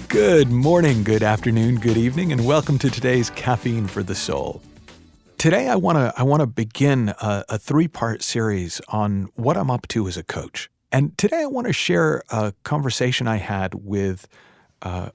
Good morning, good afternoon, good evening, and welcome to today's Caffeine for the Soul. Today I want to begin a three-part series on what I'm up to as a coach. And today I want to share a conversation I had with a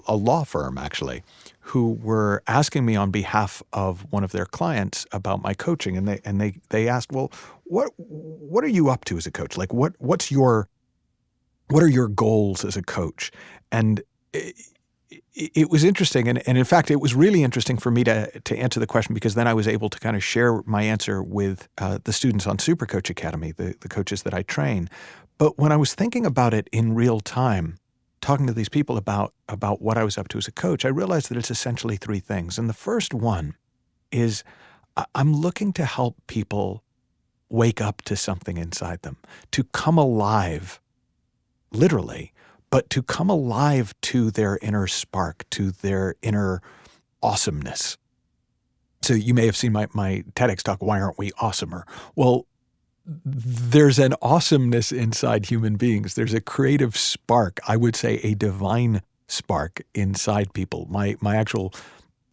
law firm, actually, who were asking me on behalf of one of their clients about my coaching, and they asked, well, what are you up to as a coach? Like, what are your goals as a coach? And it was interesting. And in fact, it was really interesting for me to answer the question, because then I was able to kind of share my answer with the students on Super Coach Academy, the coaches that I train. But when I was thinking about it in real time, talking to these people about what I was up to as a coach, I realized that it's essentially three things. And the first one is I'm looking to help people wake up to something inside them, to come alive, literally, but to come alive to their inner spark, to their inner awesomeness. So you may have seen my TEDx talk, Why Aren't We Awesomer? Well, there's an awesomeness inside human beings. There's a creative spark, I would say a divine spark inside people. My actual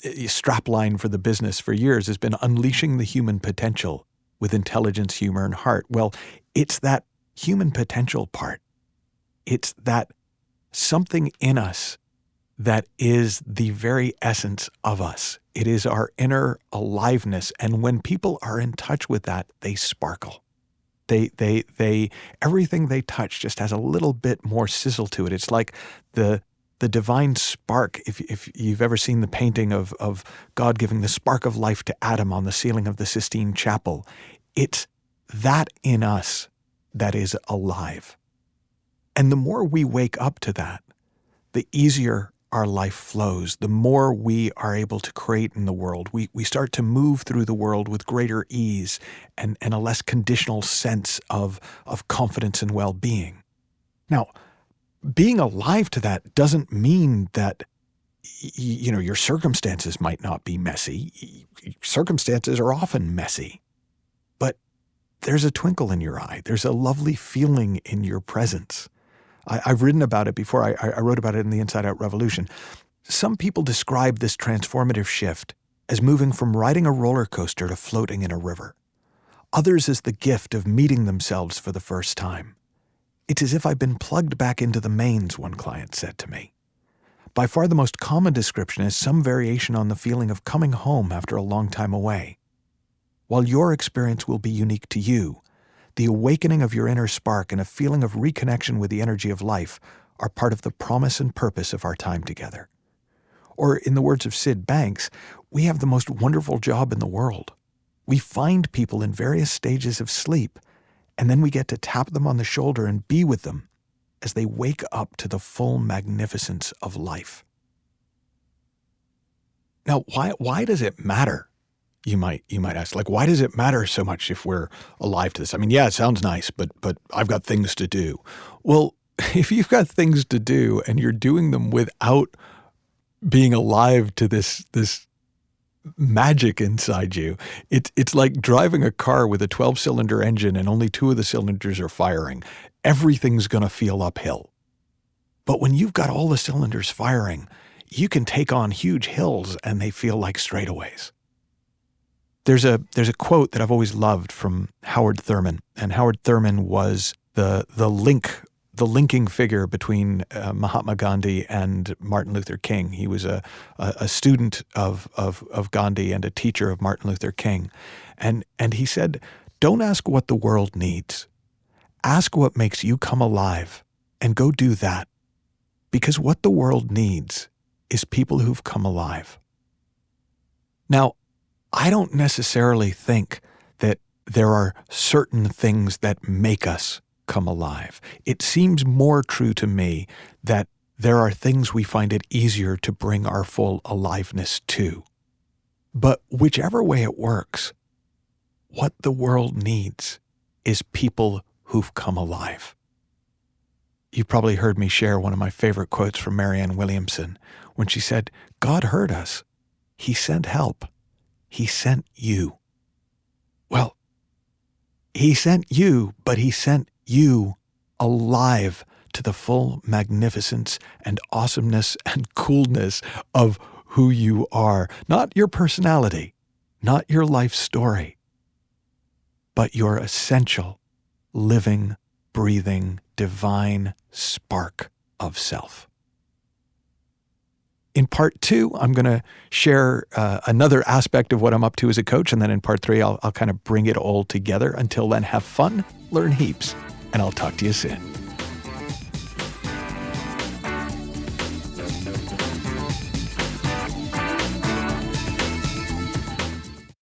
strapline for the business for years has been unleashing the human potential with intelligence, humor, and heart. Well, it's that human potential part. It's that something in us that is the very essence of us. It is our inner aliveness. And when people are in touch with that, they sparkle. They everything they touch just has a little bit more sizzle to it. It's like the divine spark. If you've ever seen the painting of God giving the spark of life to Adam on the ceiling of the Sistine Chapel, it's that in us that is alive. And the more we wake up to that, the easier our life flows, the more we are able to create in the world. We start to move through the world with greater ease and a less conditional sense of confidence and well-being. Now, being alive to that doesn't mean that your circumstances might not be messy. Circumstances are often messy. But there's a twinkle in your eye. There's a lovely feeling in your presence. I've written about it before. I wrote about it in the Inside Out Revolution. Some people describe this transformative shift as moving from riding a roller coaster to floating in a river. Others as the gift of meeting themselves for the first time. It's as if I've been plugged back into the mains, one client said to me. By far the most common description is some variation on the feeling of coming home after a long time away. While your experience will be unique to you, the awakening of your inner spark and a feeling of reconnection with the energy of life are part of the promise and purpose of our time together. Or in the words of Sid Banks, we have the most wonderful job in the world. We find people in various stages of sleep, and then we get to tap them on the shoulder and be with them as they wake up to the full magnificence of life. Now, why does it matter? You might ask, like, why does it matter so much if we're alive to this? I mean, yeah, it sounds nice, but I've got things to do. Well, if you've got things to do and you're doing them without being alive to this magic inside you, it's like driving a car with a 12-cylinder engine and only 2 of the cylinders are firing. Everything's going to feel uphill. But when you've got all the cylinders firing, you can take on huge hills and they feel like straightaways. There's a quote that I've always loved from Howard Thurman, and Howard Thurman was the linking figure between Mahatma Gandhi and Martin Luther King. He was a student of Gandhi and a teacher of Martin Luther King, and he said, "Don't ask what the world needs. Ask what makes you come alive, and go do that, because what the world needs is people who've come alive." Now, I don't necessarily think that there are certain things that make us come alive. It seems more true to me that there are things we find it easier to bring our full aliveness to. But whichever way it works, what the world needs is people who've come alive. You've probably heard me share one of my favorite quotes from Marianne Williamson when she said, "God heard us. He sent help. He sent you." Well, He sent you, but he sent you alive to the full magnificence and awesomeness and coolness of who you are. Not your personality, not your life story, but your essential, living, breathing, divine spark of self. In part 2, I'm going to share another aspect of what I'm up to as a coach, and then in part 3, I'll kind of bring it all together. Until then, have fun, learn heaps, and I'll talk to you soon.